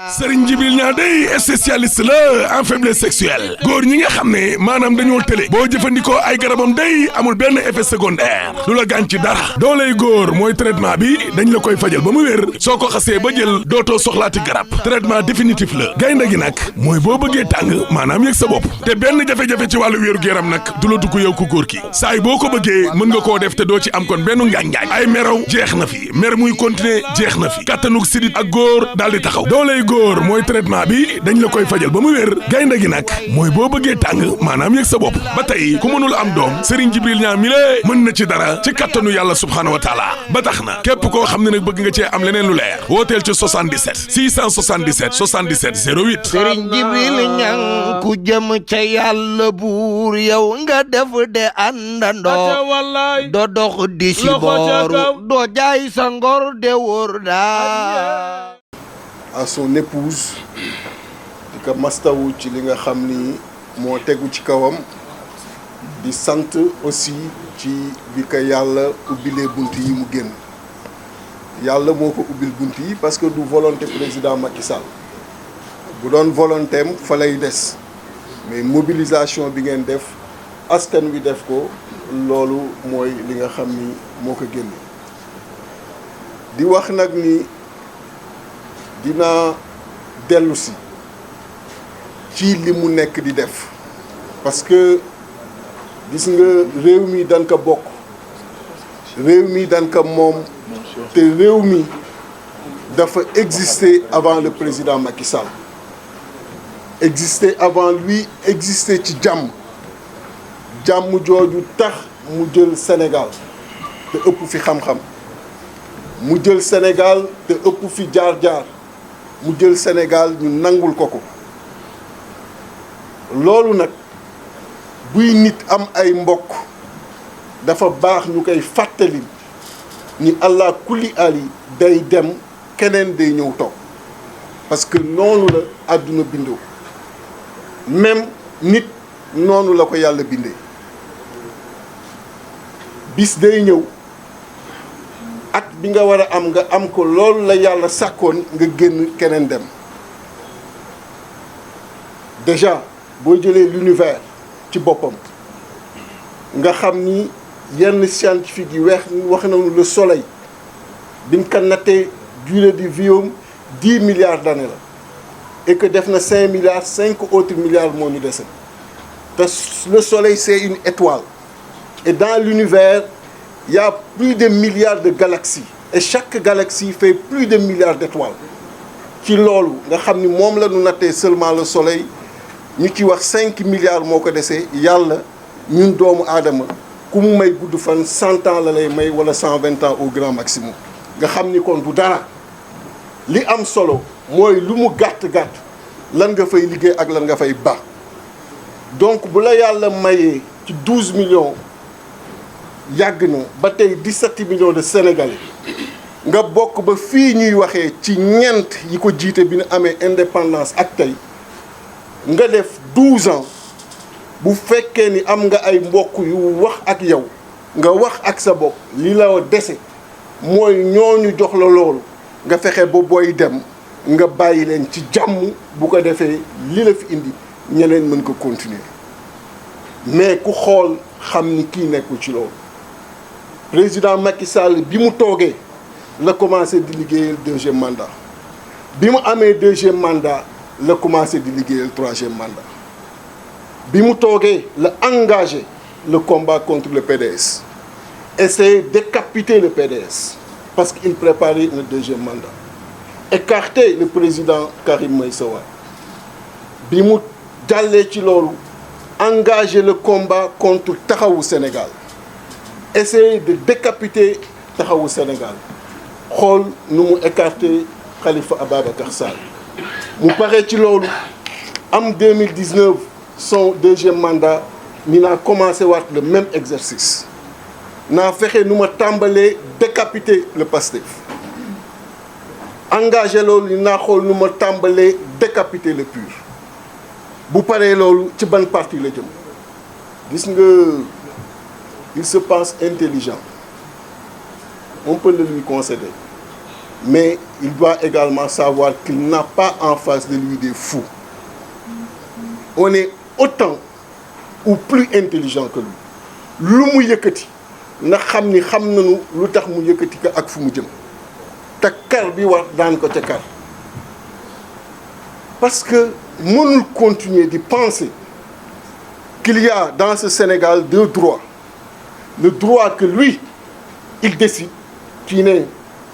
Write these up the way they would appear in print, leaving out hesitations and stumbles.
Serigne Djibril Niang day spécialiste la en faiblesse sexuelle góor ñi nga xam ne maanaam dañoo tële boo jëfandikoo ay garabam day amul benn effet secondaire du la gaañ ci dara dooley góor mooy traitement bi dañ la koy fajal ba mu wér soo ko xasee ba jël dootoo soxlaati garab traitement définitif la gaynde gi nag mooy boo bëggee tàng maanaam yëg sa bopp te benn jafe-jafe ci wàllu wéeru yaram nag du la dugg yow ku góor ki saay boo ko bëggee mën nga koo def te doo ci am kon benn ngaañ-ngaañ ay meraw jeex na fi mer muy continuer jeex na fi kattanug sidit ak góor daal di taxaw dooley góor mooy traitement bi dañ la koy fajal ba mu wér gaynde gi nag mooy boo bëggee tàng maanaam yëg sa bopp ba tey ku mënul am doom Serigne Djibril Niang mi lée mën na ci dara ci kattanu yàlla subhaanahu wa taala ba tax na képp koo xam ne nag bëgg nga cee am leneen lu leer wooteel ci 77 677 77 08 Serigne Djibril Niang ku jëm ca yàlla buur yow nga def de àndandoo doo dox di si booru doo jaay sa ngor de wóor daa à son épouse di ko mastawu ci li nga xam ni moo tegu ci kawam di sant aussi ci bi ko yàlla ubbilee bunt yi mu génn yàlla moo ko ubbil bunt yi parce que du volonté président Macky Sall bu doon volonté am fa lay des mais mobilisation bi ngeen def askan wi def ko loolu mooy li nga xam ni moo ko génne di wax nag ni dina dellu si ci li mu nekk di def parce que gis nga réew mi dañ ko bokk réew mi dañ ko moom te réew mi dafa exister avant le président Macky Sall exister avant lui exister ci jàmm jooju tax mu jël Sénégal te ëpp fi xam-xam mu jël Sénégal te ëpp fi jaar-jaar mu jël Sénégal ñu nangul ko ko loolu nag buy nit am ay mbokk dafa baax ñu koy fàttali ni allah kulli ali day dem keneen day ñëw toog parce que noonu la àdduna bindoo même nit noonu la ko yàlla bindee bis day ñëw at bi nga war a am nga am ko loolu la yàlla sàkkoon nga génn keneen dem déjà boo jëlee l'univers ci boppam nga xam ni yenn scientifique yi wax nañu le soleil biñ ko nattee durée de vie am 10 milliards d'années la et que def na 5 milliards 5 autres milliards moo ñu dese te le soleil c'est une étoile et dans l'univers il y a plus de milliards de galaxies et chaque galaxie fait plus de milliards d'étoiles ci loolu nga xam ni moom la ñu nattee seulement le soleil ñu ci wax 5 milliards moo ko desee yàlla ñun doomu aadama ku mu may gudd fan 100 ans la lay may wala 120 ans au grand maximum nga xam ni kon du dara li am solo mooy lu mu gàtt-gàtt lan nga fay liggéey ak lan nga fay baax donc bu la yàlla mayee ci 12 millions yàgg na ba tey 17 millions de Sénégalais nga bokk ba fii ñuy waxee ci ñeent yi ko jiite bi ñu amee indépendance ak tey nga def 12 ans bu fekkee ni am nga ay mbokk yu wax ak yow nga wax ak sa bopp li la dese mooy ñooñu jox la loolu nga fexe ba booy dem nga bàyyi leen ci jàmm bu ko defee li la fi indi ñeneen mën ko continuer mais ku xool xam ni kii nekkul ci loolu président Macky Sall bi mu toogee la commencé di liggéeyal deuxième mandat bi mu amee deuxième mandat la commencé di liggéeyal troisième mandat bi mu toogee la engagé le combat contre le PDS essayer de décapiter le PDS parce qu'il préparait un deuxième mandat écarter le président Karim Meïssa Wade bi mu jàllee ci loolu engager le combat contre Taxawu Sénégal essayer de décapiter Taxawu Sénégal xool nu mu écarter Khalifa Ababacar Sall mu paree ci loolu am 2019 son deuxième mandat ni naa commencé waat le même exercice naa fexe nu ma tàmbalee décapiter le PASTEF engagé loolu ni naa xool nu ma tàmbalee décapiter le PUR bu paree loolu ci ban parti la jëm gis nga il se pense intelligent on peut le lui concéder mais il doit également savoir qu'il n'a pas en face de lui des fous. On est autant ou plus intelligent que lui. lu mu yëkkati na xam ni xam nañu lu tax mu yëkkati ko ak fu mu jëm te kar bi war daan ko ca kar parce que mënul continuer di penser qu'il y a dans ce Sénégal deux droits. Le droit que lui, il décide, qui n'est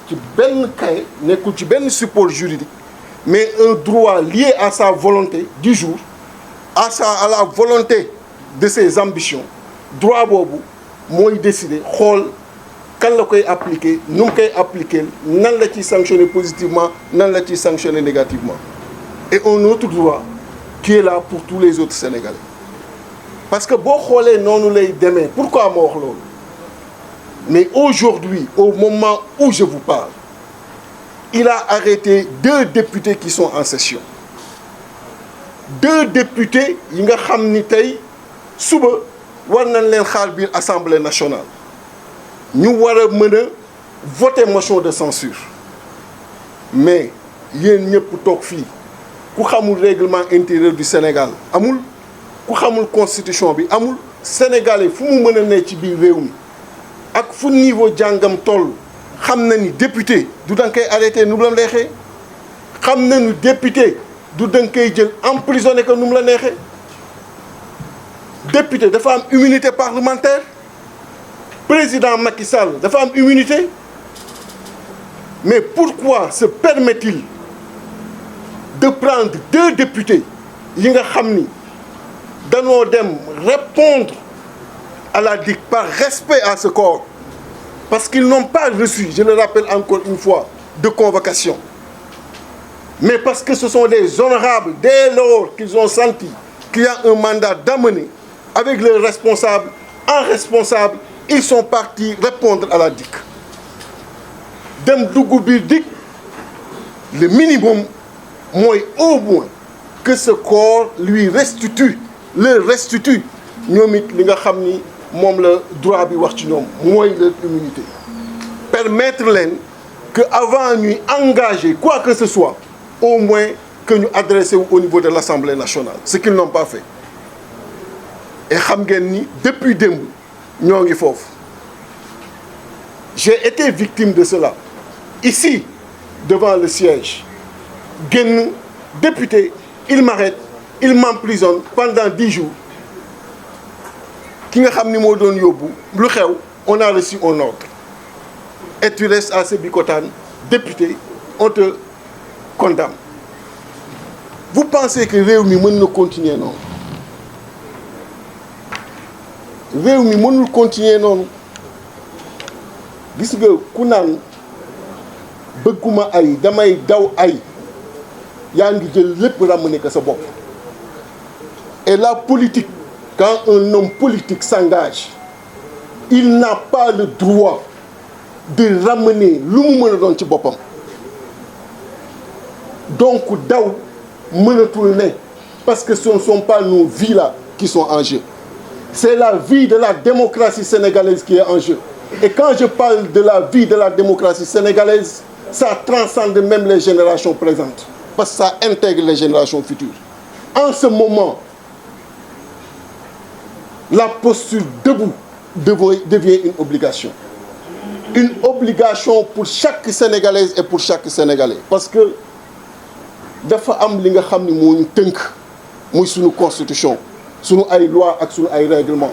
ci benn kay nekkul ci benn support juridique, mais un droit lié à sa volonté du jour, à la volonté de ses ambitions. Droit boobu mooy décider xool kan la koy appliquer nu mu koy appliquer nan la ciy sanctionner positivement nan la ciy sanctionner négativement. Et un autre droit qui est là pour tous les autres Sénégalais. Parce que boo xoolee noonu lay demee pourquoi ma wax loolu mais aujourd'hui au moment où je vous parle il a arrêté 2 députés qui sont en session 2 députés yi nga xam ni tey suba war nañ leen xaar biir Assemblée nationale ñu war a mën a voter motion de censure mais yéen ñëpp toog fii ku xamul règlement intérieur du Sénégal amul ku xamul constitution bi amul sénégalais fu mu mën a ne ci biir réew mi ak fu niveau jàngam toll xam na ni député du da nga koy arrêté nu mu la neexee xam na ni député du da nga koy jël emprisonné ko nu mu la neexee député dafa am immunité parlementaire président Macky Sall dafa am immunité mais pourquoi se permet-il de prendre 2 députés yi nga xam ni danoo dem répondre à la DIC par respect à ce corps parce qu'ils n'ont pas reçu, je le rappelle encore une fois, de convocation mais parce que ce sont des honorables dès lors qu'ils ont senti qu'il y a un mandat d'amener avec leurs responsables en responsable ils sont partis répondre à la DIC dem dugg biir DIC le minimum mooy au moins que ce corps lui restitue leur restitue ñoom it li nga xam ni moom la droit bi wax ci ñoom mooy leur immunité permettre leen que avant ñuy engager quoi que ce soit au moins que ñu adressé wu au niveau de l'Assemblée nationale ce qu'ils n'ont pas fait et xam ngeen ni depuis démb ñoo ngi foofu j'ai été victime de cela ici devant le siège génn député il m'arrête il m'emprisonne pendant 10 jours ki nga xam ni moo doon yóbbu lu xew on a reçu un ordre et tu restes à Sébikotane député on te condamne vous pensez que réew mi mën na continuer noonu réew mi mënul continuer noonu gis nga ku naan bëgguma ay damay daw ay yaa ngi jël lépp ramener ko sa bopp et la politique quand un homme politique s'engage il n'a pas le droit de ramener lu mu mën a doon ci boppam donc daw mënatul ne parce que ce ne sont pas nos vies là qui sont en jeu c'est la vie de la démocratie sénégalaise qui est en jeu et quand je parle de la vie de la démocratie sénégalaise ça transcende même les générations présentes parce que ça intègre les générations futures en ce moment la posture debout devient une obligation pour chaque Sénégalaise et pour chaque Sénégalais parce que dafa am li nga xam ni moo ñu tënk muy suñu constitution suñu ay loi ak suñu ay règlement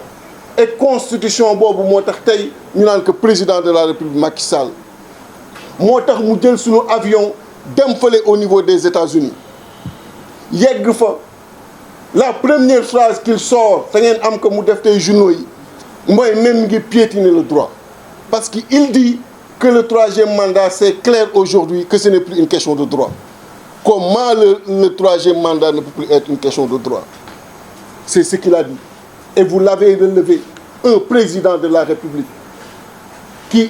et constitution boobu moo tax tey ñu naan que président de la République Macky Sall moo tax mu jël suñu avion dem fële au niveau des États-Unis yegg fa la première phrase qu'il sort te ngeen am que mu def tey journaux yi mooy même ngi piétiner le droit parce que il dit que le 3e mandat c'est clair aujourd'hui que ce n'est plus une question de droit comment le 3e mandat ne peut plus être une question de droit c'est ce qu'il a dit et vous l'avez relevé un président de la République qui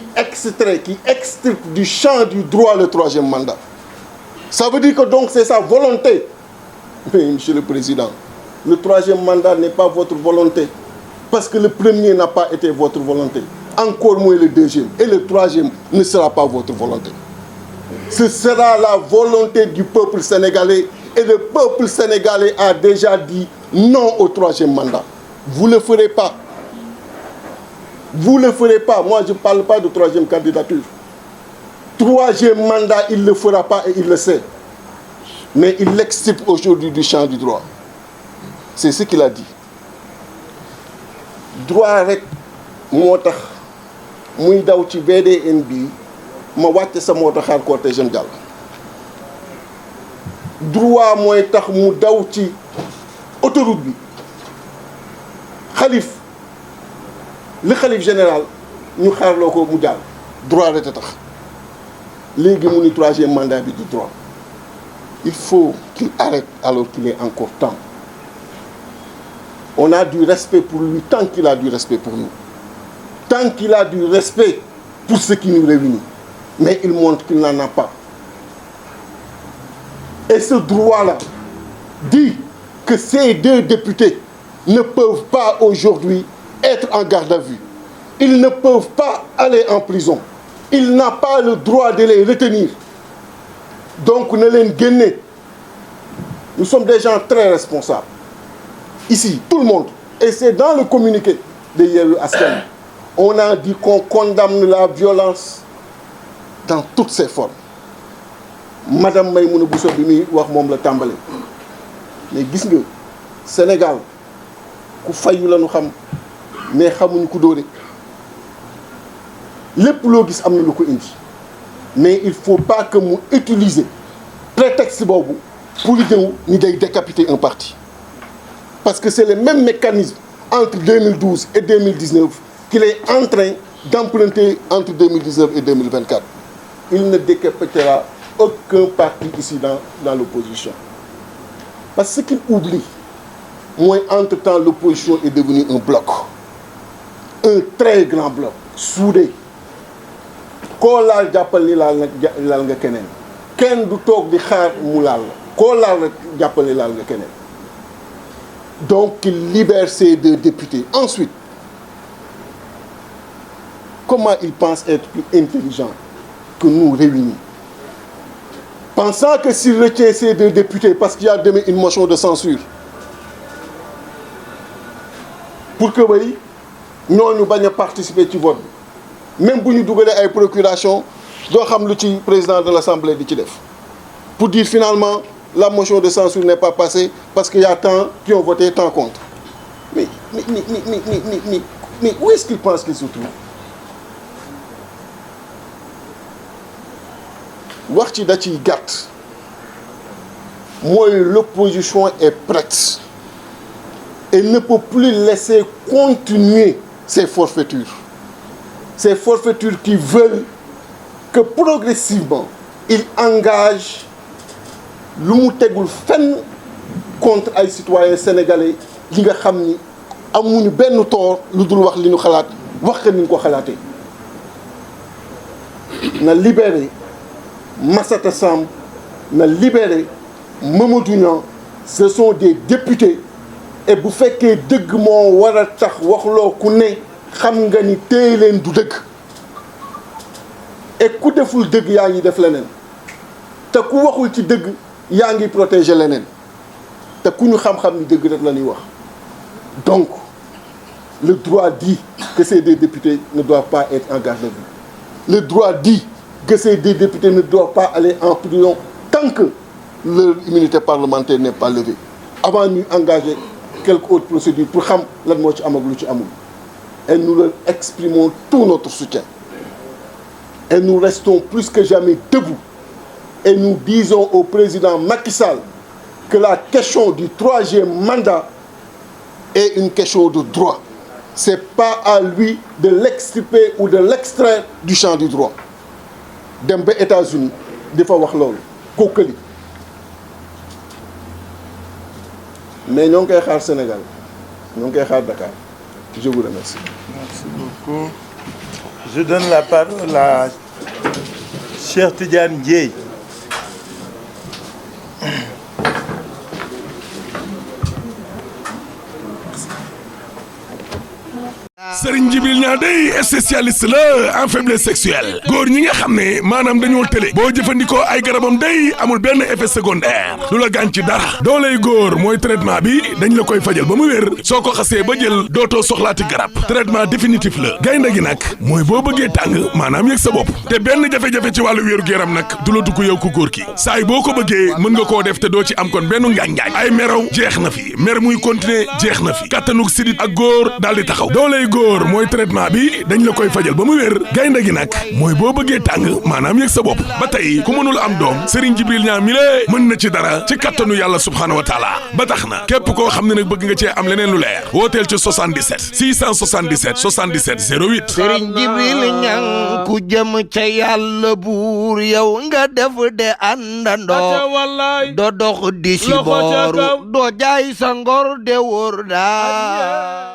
extirpe du champ du droit le 3e mandat ça veut dire que donc c'est sa volonté mais monsieur le président le 3e mandat n'est pas votre volonté parce que le premier n'a pas été votre volonté encore moins le 2e et le 3e ne sera pas votre volonté ce sera la volonté du peuple sénégalais. Et le peuple sénégalais a déjà dit non au troisième mandat. Vous ne le ferez pas. Vous ne le ferez pas. Moi, je ne parle pas de troisième candidature. Troisième mandat, il ne le fera pas et il le sait. Mais il l'extirpe aujourd'hui du champ du droit. C'est ce qu'il a dit. Droit rek moo tax muy daw ci VDN bi ma wàcce sa moto xaar cortège jeune jàll. Droit mooy tax mu daw ci autoroute bi xalif le xalif général ñu xaarloo ko mu jàll. Droit rek a tax léegi mu ni troisième mandat bi du droit. Il faut qu'il arrête alors qu'il est encore temps. On a du respect pour lui tant qu'il a du respect pour nous. Tant qu'il a du respect pour ce qui nous réunit. Mais il montre qu'il n'en a pas. Et ce droit-là dit que ces deux députés ne peuvent pas aujourd'hui être en garde à vue. Ils ne peuvent pas aller en prison. Il n'a pas le droit de les retenir. Donc, ne les gagnez. Nous sommes des gens très responsables. Ici, tout le monde. Et c'est dans le communiqué de Yewwi Askan Wi. On a dit qu'on condamne la violence dans toutes ses formes. Madame Maïmouna Bousso bi muy wax moom la tàmbale. Mais gis nga Sénégal ku fayu la ñu xam mais xamuñu ku dóore. Lépp loo gis am na lu ko indi. Mais il ne faut pas que mu utiliser prétexte boobu pour ñëw ni day décapiter un parti. Parce que c'est le même mécanisme entre 2012 et 2019 qu'il est en train d'emprunter entre 2019 et 2024. Il ne décapitera aucun parti ici dans l'opposition. Parce que ce qu'il oublie, moi, entre-temps, l'opposition est devenue un bloc. Un très grand bloc, soudé. Koo laal jàppal ni laal nga keneen kenn du toog di xaar mu laal la koo laal rek jàppal ni laal nga keneen. Donc il libère ces deux députés. Ensuite, comment il pense être plus intelligent que nous réunis? Pensant que s'il retient ces deux députés parce qu'il y a demain une motion de censure pour que bay ñooñu bañ a participer ci vote bi même bu ñu dugalee ay procuration doo xam lu ci président de l'Assemblée di ci def pour dire finalement la motion de censure n'est pas passée parce qu'il y a tant qui ont voté, tant contre. Mais où est-ce qu'il pense qu'il se trouve? Wax ci da ciy gàtt mooy l'opposition est prête et ne peut plus laisser continuer ces forfaitures. Ces forfaitures qui veulent que progressivement il engage lu mu tegul fenn contre ay citoyens sénégalais yi nga xam ni amuñu benn tort lu dul wax li ñu xalaat wax que ni ñu ko xalaatee. Na libérer Massata Samb, na libérer Mamadou Niang. Ce sont des députés et bu fekkee dëgg moo war a tax waxloo ku ne xam nga ni téye leen du dëgg et ku deful dëgg yaa ngi def leneen te ku waxul ci dëgg yaa ngi protéger leneen te ku ñu xam-xam ni dëgg rek la ñuy wax. Donc le droit dit que ces deux députés ne doivent pas être en garde à vue. Le droit dit que ces deux députés ne doivent pas aller en prison tant que leur immunité parlementaire n'est pas levée avant ñuy engager quelque autre procédure pour xam lan moo ci am ak lu ci amul. Et nous leur exprimons tout notre soutien et nous restons plus que jamais debout et nous disons au président Macky Sall que la question du troisième mandat est une question de droit. C'est pas à lui de l'extirper ou de l'extraire du champ du droit. Dem ba États-Unis di fa wax loolu kookali mais ñoo ngi koy xaar Sénégal ñoo ngi koy xaar Dakar. Je vous remercie. Merci beaucoup. Je donne la parole à Cheikh Tidiane Dièye. Serigne Djibril Niang day spécialiste la en faiblesse sexuelle góor ñi nga xam ne maanaam dañoo tële boo jëfandikoo ay garabam day amul benn effet secondaire du la gaañ ci dara dooley góor mooy traitement bi dañ la koy fajal ba mu wér soo ko xasee ba jël dootoo soxlaati garab traitement définitif la gaynde gi nag mooy boo bëggee tàng maanaam yëg sa bopp te benn jafe-jafe ci wàllu wéeru yaram nag du la dugg yow ku góor ki saay boo ko bëggee mën nga koo def te doo ci am kon benn ngaañ-ngaañ ay meraw jeex na fi mer muy continuer jeex na fi kattanug sidit ak góor daal di taxaw dooley góor mooy traitement bi dañ la koy fajal ba mu wér gaynde gi nag mooy boo bëggee tàng maanaam yëg sa bopp ba tey ku mënul am doom Serigne Djibril Niang mi lée mën na ci dara ci kattanu yàlla subhaanahu wa taala ba tax na képp koo xam ne nag bëgg nga cee am leneen lu leer wooteel ci 77 677 77 08 Serigne Djibril Niang ku jëm ca yàlla buur yow nga def de àndandoo doo dox di si booru doo jaay sa ngor de wóor daa